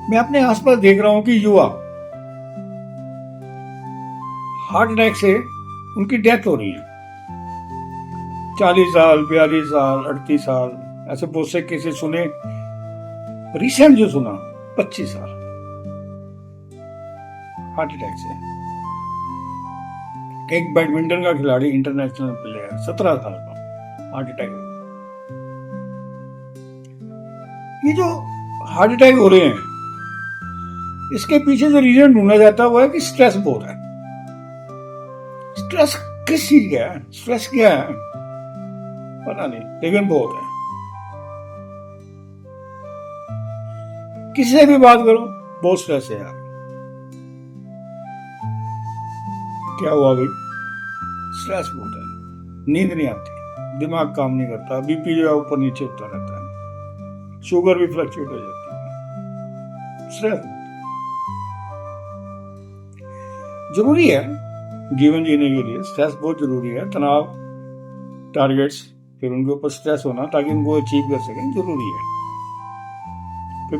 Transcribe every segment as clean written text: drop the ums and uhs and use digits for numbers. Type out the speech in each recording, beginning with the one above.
मैं अपने आसपास देख रहा हूं कि युवा हार्ट अटैक से उनकी डेथ हो रही है। 40 साल, 42 साल, 38 साल, ऐसे बहुत से केसेस सुने। रिसेंट जो सुना 25 साल हार्ट अटैक से। एक बैडमिंटन का खिलाड़ी, इंटरनेशनल प्लेयर, 17 साल का हार्ट अटैक। ये जो हार्ट अटैक हो रहे हैं, इसके पीछे जो रीजन ढूंढा जाता है वो है कि स्ट्रेस बहुत है। स्ट्रेस किस चीज का है, स्ट्रेस क्या है पता नहीं, लेकिन बहुत है। किसी से भी बात करो, बहुत स्ट्रेस है यार। क्या हुआ भाई? स्ट्रेस बहुत है, नींद नहीं आती, दिमाग काम नहीं करता, बीपी जो है ऊपर नीचे होता रहता है, शुगर भी फ्लक्चुएट हो जाती है। स्ट्रेस जरूरी है जीवन जीने के लिए, स्ट्रेस बहुत जरूरी है। तनाव, टारगेट्स, फिर उनके ऊपर स्ट्रेस होना ताकि उनको अचीव कर सकें, जरूरी है। फिर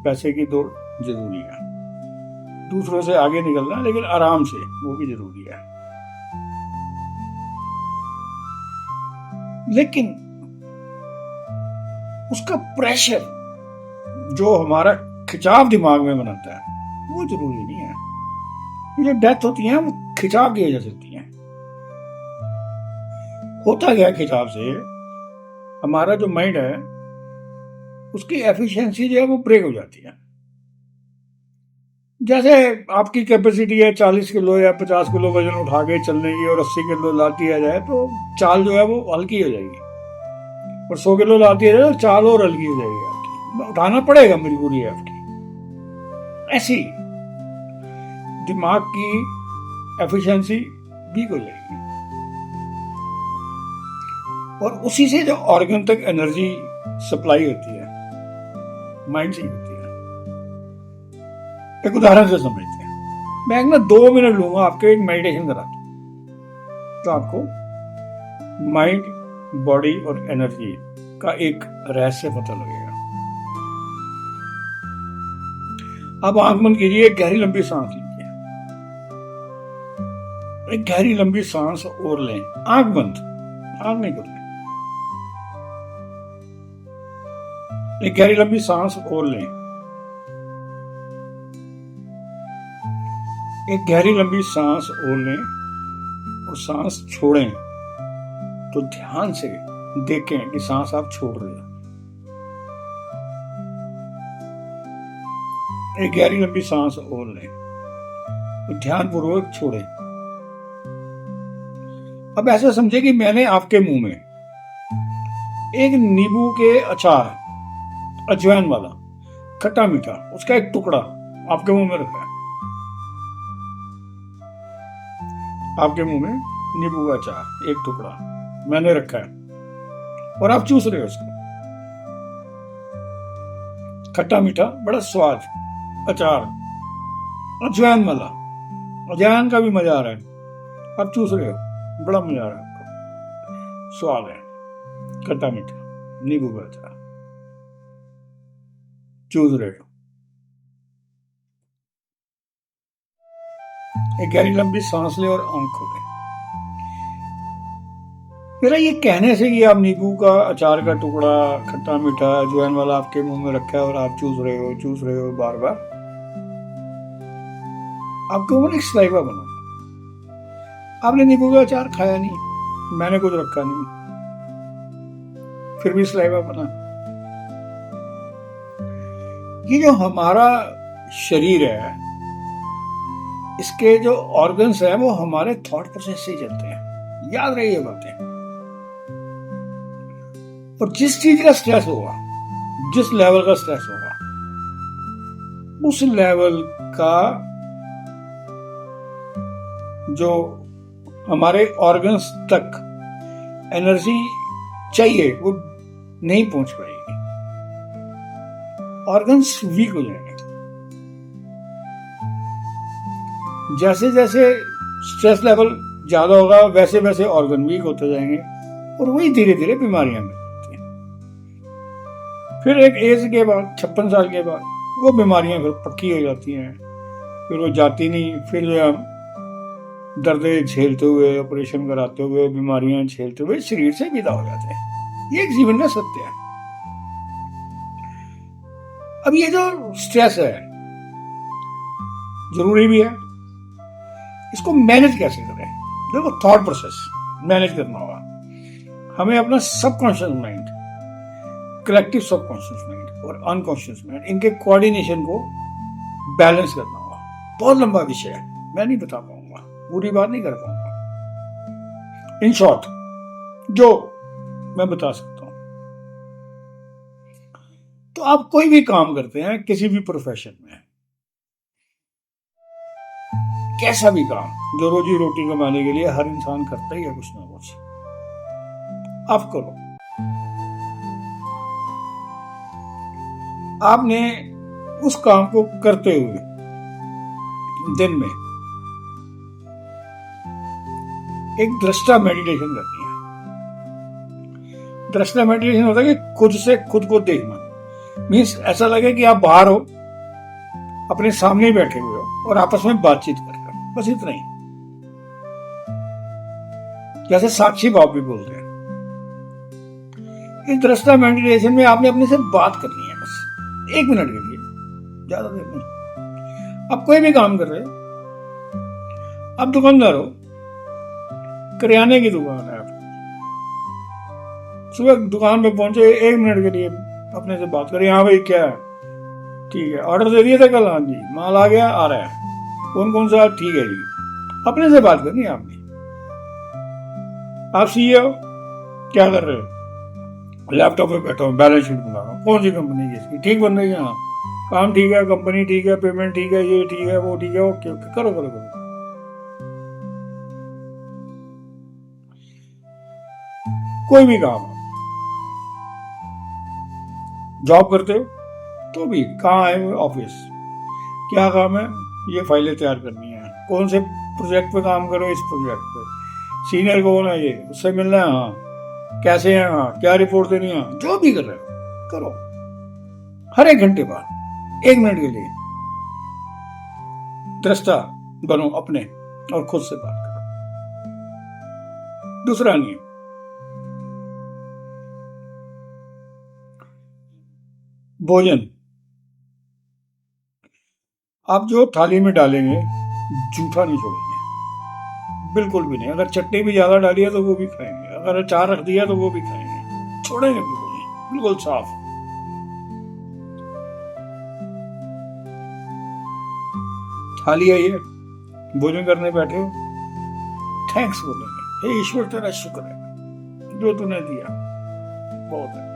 पैसे की दौड़ जरूरी है। दूसरों से आगे निकलना, लेकिन आराम से, वो भी जरूरी है। लेकिन उसका प्रेशर जो हमारा खिंचाव दिमाग में बनाता है, वो जरूरी नहीं है। ये जो डेथ होती है वो खिंचाव की वजह से होती है। होता क्या है खिंचाव से? हमारा जो माइंड है उसकी एफिशिएंसी जो है वो ब्रेक हो जाती है। जैसे आपकी कैपेसिटी है 40 किलो या 50 किलो वजन उठा के चलने की, और 80 किलो ला दिया जाए तो चाल जो है वो हल्की हो जाएगी, और 100 किलो ला दिया जाए तो चाल और हल्की हो जाएगी आपकी। उठाना पड़ेगा, मजबूरी है आपकी। ऐसी दिमाग की एफिशिएंसी वीक हो जाएगी, और उसी से जो ऑर्गन तक एनर्जी सप्लाई होती है, माइंड से ही होती है। एक उदाहरण से समझते हैं। मैं एक 2 मिनट लूंगा आपके, एक मेडिटेशन कराता हूं, तो आपको माइंड, बॉडी और एनर्जी का एक रहस्य पता लगेगा। अब आंख बंद कीजिए, एक गहरी लंबी सांस लीजिए। एक गहरी लंबी सांस और लें, आंख बंद, आंख नहीं खोलें। एक गहरी लंबी सांस और लें। एक गहरी लंबी सांस और लें, और सांस छोड़ें तो ध्यान से देखें कि सांस आप छोड़ रहे हैं। एक गहरी लंबी सांस और लें, तो ध्यानपूर्वक छोड़ें। अब ऐसा समझे कि मैंने आपके मुंह में एक नींबू के अचार, अजवाइन वाला, खट्टा मीठा, उसका एक टुकड़ा आपके मुंह में रखा है। आपके मुंह में नींबू का अचार एक टुकड़ा मैंने रखा है, और आप चूस रहे हो उसको। खट्टा मीठा, बड़ा स्वाद, अचार, अजवाइन वाला, अजवाइन का भी मजा आ रहा है, आप चूस रहे हो, बड़ा मजा आ रहा है आपको, स्वाद है, खट्टा मीठा, नींबू का अचार, चूस रहे हो। एक गहरी लंबी सांस ले और आंख खोलें। मेरा ये कहने से कि आप नींबू का अचार का टुकड़ा, खट्टा मीठा, अजवाइन वाला आपके मुंह में रखा है और आप चूस रहे हो बार बार, आपके ऊपर एक सलाइवा बनो। आपने नींबू का अचार खाया नहीं, मैंने कुछ रखा नहीं, फिर भी सलाइवा बना। ये जो हमारा शरीर है, इसके जो ऑर्गन्स हैं वो हमारे थॉट प्रोसेस से ही चलते हैं, याद रहे ये बातें। और जिस चीज का स्ट्रेस होगा, जिस लेवल का स्ट्रेस होगा, उस लेवल का जो हमारे ऑर्गन्स तक एनर्जी चाहिए वो नहीं पहुंच पाएगी, ऑर्गन्स वीक हो जाएंगे। जैसे जैसे स्ट्रेस लेवल ज्यादा होगा वैसे वैसे ऑर्गन वीक होते जाएंगे, और वही धीरे धीरे बीमारियां मिलती हैं। फिर एक एज के बाद 56 साल के बाद वो बीमारियां फिर पक्की हो जाती हैं, फिर वो जाती नहीं, फिर जो है दर्द झेलते हुए, ऑपरेशन कराते हुए, बीमारियां झेलते हुए शरीर से विदा हो जाते हैं। ये एक जीवन का सत्य है। अब ये जो स्ट्रेस है जरूरी भी है, इसको मैनेज कैसे करें? देखो, थॉट प्रोसेस मैनेज करना होगा हमें। अपना subconscious mind, collective subconscious mind और अनकॉन्शियस माइंड, इनके कोऑर्डिनेशन को बैलेंस करना होगा। बहुत लंबा विषय है, मैं नहीं बता पाऊंगा, पूरी बात नहीं कर पाऊंगा। इन शॉर्ट जो मैं बता सकता हूं, तो आप कोई भी काम करते हैं किसी भी प्रोफेशन में, कैसा भी काम जो रोजी रोटी कमाने के लिए हर इंसान करता ही है कुछ ना कुछ, आप करो। आपने उस काम को करते हुए दिन में एक दृष्टा मेडिटेशन करनी है। दृष्टा मेडिटेशन होता है कि खुद से खुद को देखना। मीन्स ऐसा लगे कि आप बाहर हो, अपने सामने ही बैठे हुए हो और आपस में बातचीत कर रहे हो, बस इतना ही। जैसे साक्षी भाव भी बोलते हैं। इस दृष्टा मेडिटेशन में आपने अपने से बात करनी है, बस 1 मिनट के लिए, ज्यादा देर नहीं। आप कोई भी काम कर रहे हो, आप दुकानदार हो, करियाने की दुकान है, आप सुबह दुकान पे पहुंचे, 1 मिनट के लिए अपने से बात करें। हाँ भाई, क्या है? ठीक है, ऑर्डर दे दिए थे कल? हाँ जी, माल आ गया? आ रहा है। कौन कौन सा? ठीक है जी। अपने से बात करनी है आपने। आप सीए हो, क्या कर रहे हो? लैपटॉप पे बैठा हूँ, बैलेंस शीट बना रहा हूँ। कौन सी कंपनी की? इसकी ठीक बन रही है? हाँ। काम ठीक है, कंपनी ठीक है, पेमेंट ठीक है, ये ठीक है, वो ठीक है, ओके ओके, करो करो करो। कोई भी काम हो, जॉब करते हो तो भी, कहाँ है? ऑफिस। क्या काम है? ये फाइलें तैयार करनी है। कौन से प्रोजेक्ट पे काम करो? इस प्रोजेक्ट पे। सीनियर कौन है? ये, उससे मिलना है? हाँ। कैसे हैं? हाँ। क्या रिपोर्ट देनी है? जो भी कर रहे हो करो। हर 1 घंटे बाद 1 मिनट के लिए दृष्टा बनो अपने और खुद से बात करो। दूसरा नियम, भोजन आप जो थाली में डालेंगे जूठा नहीं छोड़ेंगे, बिल्कुल भी नहीं। अगर चटनी भी ज्यादा डाली है तो वो भी खाएंगे, अगर अचार रख दिया तो वो भी खाएंगे, छोड़ेंगे बिल्कुल नहीं, बिल्कुल साफ। थाली आई है, भोजन करने बैठे हो, थैंक्स बोलेंगे, हे ईश्वर तेरा शुक्र है जो तूने दिया, बहुत है,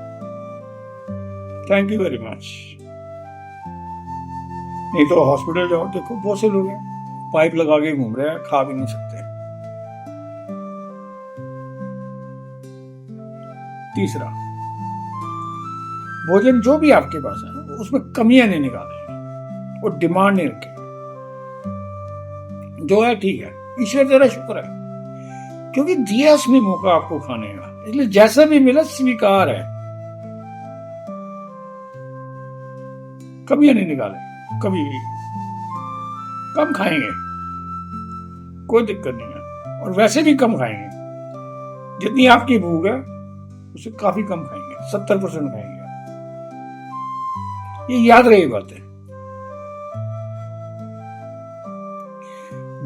थैंक यू वेरी मच। नहीं तो हॉस्पिटल जाओ, देखो बहुत से लोग हैं पाइप लगा के घूम रहे हैं, खा भी नहीं सकते। तीसरा, भोजन जो भी आपके पास है उसमें कमियां नहीं निकालेंगे और डिमांड नहीं रखेंगे। जो है ठीक है, ईश्वर तेरा शुक्र है क्योंकि दिया उसने मौका आपको खाने का, इसलिए जैसा भी मिला स्वीकार है। कमियां नहीं निकालेंगे कभी भी। कम खाएंगे, कोई दिक्कत नहीं है, और वैसे भी कम खाएंगे। जितनी आपकी भूख है उससे काफी कम खाएंगे, 70% खाएंगे। ये याद रही बात है।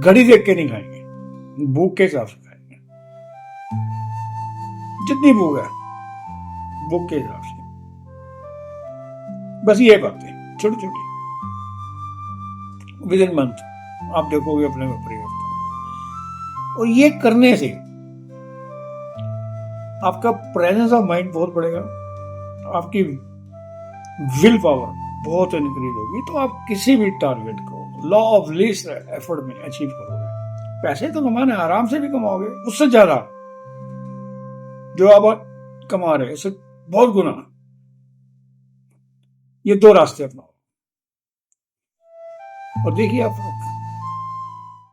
घड़ी देख के नहीं खाएंगे, भूख के हिसाब से खाएंगे। जितनी भूख है भूख के हिसाब से। बस ये बातें छोटी छोटी, विद इन मंथ आप देखोगे अपने में परिवर्तन। और ये करने से आपका प्रेजेंस ऑफ माइंड बहुत बढ़ेगा, आपकी विल पावर बहुत इंक्रीज होगी, तो आप किसी भी टारगेट को लॉ ऑफ लीस्ट एफर्ट में अचीव करोगे। पैसे तो कमाने आराम से भी कमाओगे, उससे ज्यादा जो आप कमा रहे हैं उससे बहुत गुना। ये 2 रास्ते अपनाओ और देखिए आप